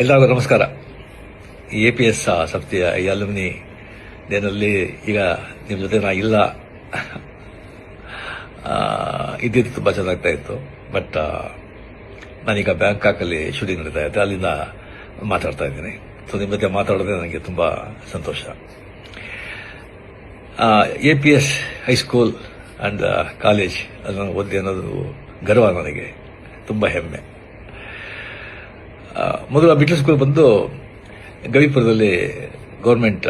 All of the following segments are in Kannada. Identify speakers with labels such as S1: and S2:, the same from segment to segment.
S1: ಎಲ್ಲರಿಗೂ ನಮಸ್ಕಾರ. APS ಸಂಸ್ಥೆಯ ಈ ಅಲ್ಯುಮಿನಿ ಡೇನಲ್ಲಿ ಈಗ ನಿಮ್ಮ ಜೊತೆ ನಾ ಇಲ್ಲ ಇದ್ದಿದ್ದು ತುಂಬ ಚೆನ್ನಾಗ್ತಾ ಇತ್ತು. ಬಟ್ ನಾನೀಗ ಬ್ಯಾಂಕಾಕಲ್ಲಿ ಶೂಟಿಂಗ್ ನಡೀತಾ ಇದ್ದೆ, ಅಲ್ಲಿಂದ ಮಾತಾಡ್ತಾ ಇದ್ದೀನಿ. ಸೊ ನಿಮ್ಮ ಜೊತೆ ಮಾತಾಡೋದೇ ನನಗೆ ತುಂಬ ಸಂತೋಷ. APS ಹೈಸ್ಕೂಲ್ ಆ್ಯಂಡ್ ಕಾಲೇಜ್ ಅದನ್ನು ಓದಿ ಅನ್ನೋದು ಗರ್ವ, ನನಗೆ ತುಂಬ ಹೆಮ್ಮೆ. ಮೊದಲು ಮಿಡ್ಲ್ ಸ್ಕೂಲ್ ಬಂದು ಗವಿಪುರದಲ್ಲಿ ಗೌರ್ಮೆಂಟ್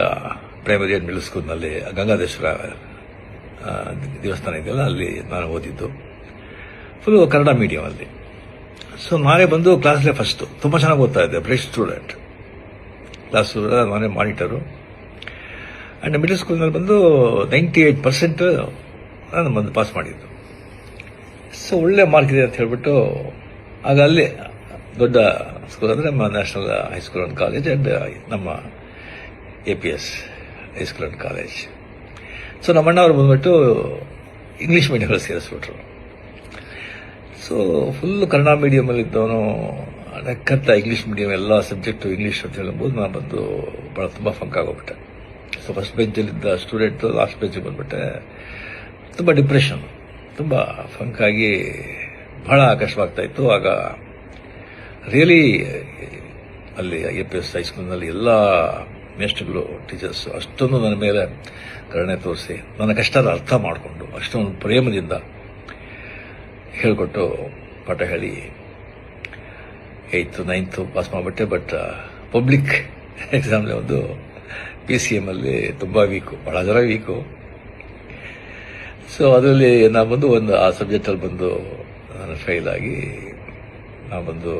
S1: ಪ್ರೈಮರಿ ಆ್ಯಂಡ್ ಮಿಡ್ಲ್ ಸ್ಕೂಲ್ನಲ್ಲಿ ಗಂಗಾಧೇಶ್ವರ ದೇವಸ್ಥಾನ ಇದೆಯಲ್ಲ, ಅಲ್ಲಿ ನಾನು ಓದಿದ್ದು. ಫುಲ್ಲು ಕನ್ನಡ ಮೀಡಿಯಮಲ್ಲಿ. ಸೊ ನಾನೇ ಬಂದು ಕ್ಲಾಸ್ಲೇ ಫಸ್ಟು, ತುಂಬ ಚೆನ್ನಾಗಿ ಓದ್ತಾ ಇದ್ದೆ, ಬ್ರೈಟ್ ಸ್ಟೂಡೆಂಟ್. ಕ್ಲಾಸ್ ನಾನೇ ಮಾನಿಟರು. ಆ್ಯಂಡ್ ಮಿಡ್ಲ್ ಸ್ಕೂಲ್ನಲ್ಲಿ ಬಂದು 98% ನಾನು ಬಂದು ಪಾಸ್ ಮಾಡಿದ್ದು. ಸೊ ಒಳ್ಳೆ ಮಾರ್ಕ್ ಇದೆ ಅಂತ ಹೇಳ್ಬಿಟ್ಟು ಆಗ ಅಲ್ಲಿ ದೊಡ್ಡ ಸ್ಕೂಲ್ ಅಂದರೆ ನಮ್ಮ national high school and college and ನಮ್ಮ APS high school and college. So ನಮ್ಮ ಅಣ್ಣವ್ರು ಬಂದ್ಬಿಟ್ಟು ಇಂಗ್ಲೀಷ್ ಮೀಡಿಯಮಲ್ಲಿ ಸೇರಿಸ್ಬಿಟ್ರು. ಸೊ ಫುಲ್ ಕನ್ನಡ ಮೀಡಿಯಮಲ್ಲಿದ್ದವನು ಅಡಕ್ಕಂತ ಇಂಗ್ಲೀಷ್ ಮೀಡಿಯಮ್ ಎಲ್ಲ ಸಬ್ಜೆಕ್ಟು ಇಂಗ್ಲೀಷ್ ಅಂತ ಹೇಳ್ಬೋದು. ನಾನು ಬಂದು ಭಾಳ ತುಂಬ ಫಂಕ್ ಆಗೋಗ್ಬಿಟ್ಟೆ. ಸೊ ಫಸ್ಟ್ ಬೆಂಚಲ್ಲಿದ್ದ ಸ್ಟೂಡೆಂಟು ಲಾಸ್ಟ್ ಬೆಂಚಿಗೆ ಬಂದುಬಿಟ್ಟೆ. ತುಂಬ ಡಿಪ್ರೆಷನ್, ತುಂಬ ಫಂಕಾಗಿ ಬಹಳ ಕಷ್ಟವಾಗ್ತಾಯಿತ್ತು. ಆಗ ರಿಯಲಿ ಅಲ್ಲಿ APS ಹೈಸ್ಕೂಲ್ನಲ್ಲಿ ಎಲ್ಲ ಮೇಸ್ಟ್ರುಗಳು, ಟೀಚರ್ಸ್ ಅಷ್ಟೊಂದು ನನ್ನ ಮೇಲೆ ಕರುಣೆ ತೋರಿಸಿ ನನ್ನ ಕಷ್ಟದ ಅರ್ಥ ಮಾಡಿಕೊಂಡು ಅಷ್ಟೊಂದು ಪ್ರೇಮದಿಂದ ಹೇಳಿಕೊಟ್ಟು ಪಾಠ ಹೇಳಿ 8th 9th ಪಾಸ್ ಮಾಡಿಬಿಟ್ಟೆ. ಬಟ್ ಪಬ್ಲಿಕ್ ಎಕ್ಸಾಮ್ಲಿ ಒಂದು PCM ಅಲ್ಲಿ ತುಂಬ ವೀಕು, ಭಾಳ ಜನ ವೀಕು. ಸೊ ಅದರಲ್ಲಿ ನಾನು ಬಂದು ಆ ಸಬ್ಜೆಕ್ಟಲ್ಲಿ ಬಂದು ನಾನು ಫೇಲ್ ಆಗಿ ನಾನು ಬಂದು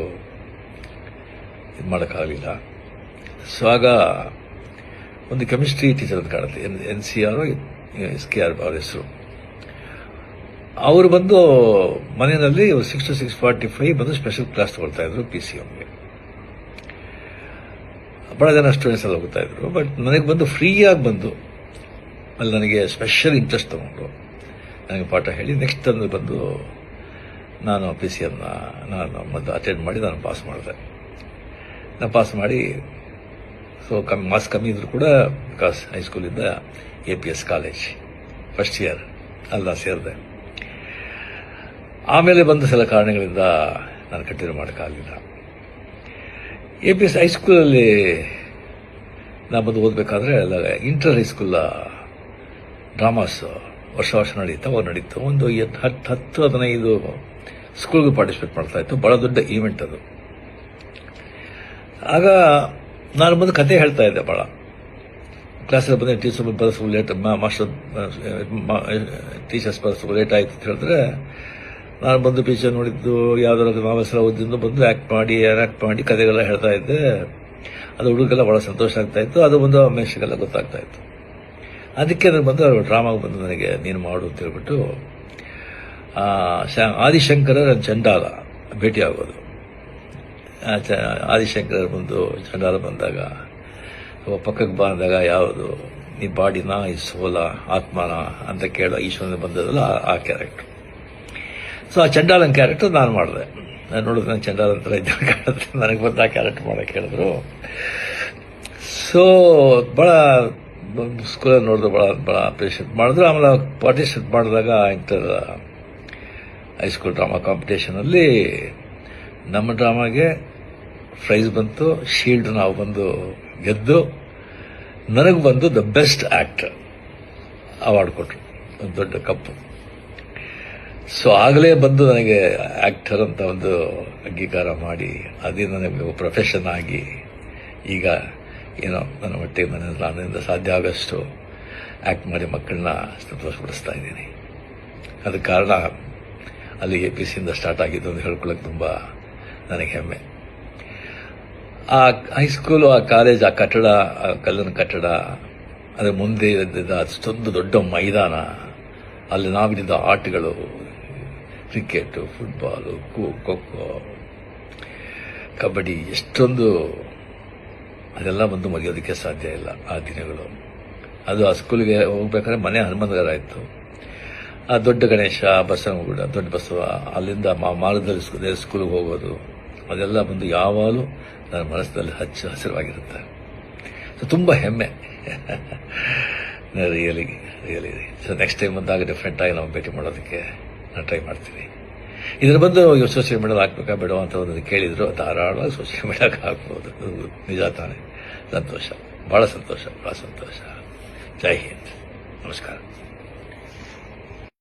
S1: ಇದು ಮಾಡೋಕ್ಕಾಗಲಿಲ್ಲ. ಸೊ ಆಗ ಒಂದು ಕೆಮಿಸ್ಟ್ರಿ ಟೀಚರ್ ಅಂತ ಕಾಣುತ್ತೆ, NCR SKR ಅವ್ರ ಹೆಸರು. ಅವರು ಬಂದು ಮನೆಯಲ್ಲಿ 6 to 6:45 ಬಂದು ಸ್ಪೆಷಲ್ ಕ್ಲಾಸ್ ತಗೊಳ್ತಾ ಇದ್ರು PCMಗೆ. ಭಾಳ ಜನ ಸ್ಟೂಡೆಂಟ್ಸ್ ಎಲ್ಲ ಹೋಗ್ತಾ ಇದ್ರು. ಬಟ್ ನನಗೆ ಬಂದು ಫ್ರೀಯಾಗಿ ಬಂದು ಅಲ್ಲಿ ನನಗೆ ಸ್ಪೆಷಲ್ ಇಂಟ್ರೆಸ್ಟ್ ತಗೊಂಡು ನನಗೆ ಪಾಠ ಹೇಳಿ ನೆಕ್ಸ್ಟ್ ತಂದು ಬಂದು ನಾನು PCMನ ನಾನು ಮೊದಲು ಅಟೆಂಡ್ ಮಾಡಿ ನಾನು ಪಾಸ್ ಮಾಡಿದೆ. ನಾನು ಪಾಸ್ ಮಾಡಿ ಸೊ ಮಾರ್ಕ್ಸ್ ಕಮ್ಮಿ ಇದ್ರೂ ಕೂಡ ಬಿಕಾಸ್ ಹೈಸ್ಕೂಲಿಂದ APS ಕಾಲೇಜ್ ಫಸ್ಟ್ ಇಯರ್ ಅಲ್ಲಿ ಸೇರಿದೆ. ಆಮೇಲೆ ಬಂದ ಸಲ ಕಾರಣಗಳಿಂದ ನಾನು ಕಂಟಿನ್ಯೂ ಮಾಡೋಕ್ಕಾಗಲಿಲ್ಲ. APS ಹೈಸ್ಕೂಲಲ್ಲಿ ನಾನು ಬಂದು ಓದಬೇಕಾದ್ರೆ ಇಂಟರ್ ಹೈಸ್ಕೂಲ್ ಡ್ರಾಮಾಸ್ ವರ್ಷ ನಡೀತು. ಒಂದು 10-15 ಸ್ಕೂಲ್ಗೆ ಪಾರ್ಟಿಸಿಪೇಟ್ ಮಾಡ್ತಾ ಇತ್ತು. ಭಾಳ ದೊಡ್ಡ ಈವೆಂಟ್ ಅದು. ಆಗ ನಾನು ಬಂದು ಕತೆ ಹೇಳ್ತಾ ಇದ್ದೆ. ಭಾಳ ಕ್ಲಾಸಲ್ಲಿ ಬಂದು ಟೀಚರ್ಸ್ ಬರೋದು ಲೇಟ್ ಆಯಿತು ಅಂತ ಹೇಳಿದ್ರೆ ನಾನು ಬಂದು ಪಿಕ್ಚರ್ ನೋಡಿದ್ದು ಯಾವುದಾದ್ರು ನಾವೆಲ್ಲ ಓದಿದ್ದು ಬಂದು ಆ್ಯಕ್ಟ್ ಮಾಡಿ ಕತೆಗೆಲ್ಲ ಹೇಳ್ತಾ ಇದ್ದೆ. ಅದು ಹುಡುಗರಿಗೆಲ್ಲ ಭಾಳ ಸಂತೋಷ ಆಗ್ತಾ ಇತ್ತು. ಅದು ಬಂದು ಮೇಷ್ಗೆಲ್ಲ ಗೊತ್ತಾಗ್ತಾ ಇತ್ತು. ಅದಕ್ಕೆ ನನಗೆ ಬಂದು ಡ್ರಾಮಾಗೆ ಬಂದು ನನಗೆ ನೀನು ಮಾಡು ಅಂತ ಹೇಳ್ಬಿಟ್ಟು ಆದಿಶಂಕರ ಚಂಡಾಲ ಭೇಟಿ ಆಗೋದು. ಆದಿಶಂಕರ ಬಂದು ಚಂಡಾಲ ಬಂದಾಗ ಪಕ್ಕಕ್ಕೆ ಬಂದಾಗ ಯಾವುದು ನೀ ಬಾಡಿನ ಈ ಸೋಲ ಆತ್ಮನ ಅಂತ ಕೇಳೋ ಈಶ್ವರನ ಬಂದದಲ್ಲ ಆ ಕ್ಯಾರೆಕ್ಟರ್. ಸೊ ಆ ಚಂಡಾಲನ ಕ್ಯಾರೆಕ್ಟರ್ ನಾನು ಮಾಡಿದೆ. ನಾನು ನೋಡಿದ್ರೆ ನಾನು ಚಂಡಾಲ ಥರ ಇದ್ದ ಕಾಣುತ್ತೆ. ನನಗೆ ಬಂದು ಆ ಕ್ಯಾರೆಕ್ಟರ್ ಮಾಡೋಕ್ಕೆ ಹೇಳಿದ್ರು. ಸೊ ಭಾಳ ಸ್ಕೂಲಲ್ಲಿ ನೋಡಿದ್ರು, ಭಾಳ ಅಪ್ರಿಷಿಯೇಟ್ ಮಾಡಿದ್ರು. ಆಮೇಲೆ ಪಾರ್ಟಿಸಿಪೇಟ್ ಮಾಡಿದಾಗ ಇಂಟರ್ ಹೈಸ್ಕೂಲ್ ಡ್ರಾಮಾ ಕಾಂಪಿಟೇಷನಲ್ಲಿ ನಮ್ಮ ಡ್ರಾಮಾಗೆ ಪ್ರೈಸ್ ಬಂತು, ಶೀಲ್ಡ್ ನಾವು ಬಂದು ಗೆದ್ದು ನನಗೆ ಬಂದು ದ ಬೆಸ್ಟ್ ಆ್ಯಕ್ಟರ್ ಅವಾರ್ಡ್ ಕೊಟ್ಟರು, ಒಂದು ದೊಡ್ಡ ಕಪ್ಪು. ಸೊ ಆಗಲೇ ಬಂದು ನನಗೆ ಆ್ಯಕ್ಟರ್ ಅಂತ ಒಂದು ಅಂಗೀಕಾರ ಮಾಡಿ ಅದೇ ನನಗೆ ಪ್ರೊಫೆಷನ್ ಆಗಿ ಈಗ ಏನೋ ನನ್ನ ಮಟ್ಟಿಗೆ ನನ್ನಿಂದ ಸಾಧ್ಯ ಆಗೋಷ್ಟು ಆ್ಯಕ್ಟ್ ಮಾಡಿ ಮಕ್ಕಳನ್ನ ಸಂತೋಷಪಡಿಸ್ತಾ ಇದ್ದೀನಿ. ಅದಕ್ಕೆ ಕಾರಣ ಅಲ್ಲಿ APSಯಿಂದ ಸ್ಟಾರ್ಟ್ ಆಗಿದ್ದು ಅಂತ ಹೇಳ್ಕೊಳ್ಳೋಕೆ ತುಂಬ ನನಗೆ ಹೆಮ್ಮೆ. ಆ ಹೈಸ್ಕೂಲು, ಆ ಕಾಲೇಜ್, ಆ ಕಟ್ಟಡ, ಆ ಕಲ್ಲಿನ ಕಟ್ಟಡ, ಅದರ ಮುಂದೆ ಇದ್ದಿದ್ದ ಅಷ್ಟೊಂದು ದೊಡ್ಡ ಮೈದಾನ, ಅಲ್ಲಿ ನಾವಿದ್ದ ಆಟಗಳು, ಕ್ರಿಕೆಟು, ಫುಟ್ಬಾಲು, ಖೋ-ಖೋ, ಕಬಡ್ಡಿ, ಎಷ್ಟೊಂದು ಅದೆಲ್ಲ ಬಂದು ಮುಗಿಯೋದಕ್ಕೆ ಸಾಧ್ಯ ಇಲ್ಲ ಆ ದಿನಗಳು. ಅದು ಆ ಸ್ಕೂಲಿಗೆ ಹೋಗ್ಬೇಕಾದ್ರೆ ಮನೆ ಹನುಮಂತಗಾರ ಇತ್ತು. ಆ ದೊಡ್ಡ ಗಣೇಶ, ಬಸವನಗುಡ, ದೊಡ್ಡ ಬಸವ, ಅಲ್ಲಿಂದ ಮಾರ್ಗದಲ್ಲಿ ಸ್ಕೂಲಿಗೆ ಹೋಗೋದು, ಅದೆಲ್ಲ ಬಂದು ಯಾವಾಗಲೂ ನನ್ನ ಮನಸ್ಸಿನಲ್ಲಿ ಹಸಿರವಾಗಿರುತ್ತೆ. ಸೊ ತುಂಬ ಹೆಮ್ಮೆ. ರಿಯಲಿ ಸೊ ನೆಕ್ಸ್ಟ್ ಟೈಮ್ ಬಂದಾಗ ಡೆಫಿನೆಟ್ ಆಗಿ ನಾವು ಭೇಟಿ ಮಾಡೋದಕ್ಕೆ ನಾನು ಟ್ರೈ ಮಾಡ್ತೀನಿ. ಇದರ ಬಂದು ಸೋಷಿಯಲ್ ಮೀಡಿಯಾದಲ್ಲಿ ಹಾಕ್ಬೇಕಾ ಬೇಡ ಅಂತ ಒಂದು ಕೇಳಿದ್ರು, ಧಾರಾಳವಾಗಿ ಸೋಷಿಯಲ್ ಮೀಡಿಯಾಕ್ಕೆ ಹಾಕ್ಬೋದು. ನಿಜ ತಾನೆ. ಸಂತೋಷ, ಭಾಳ ಸಂತೋಷ. ಜೈ ಹಿಂದ್, ನಮಸ್ಕಾರ.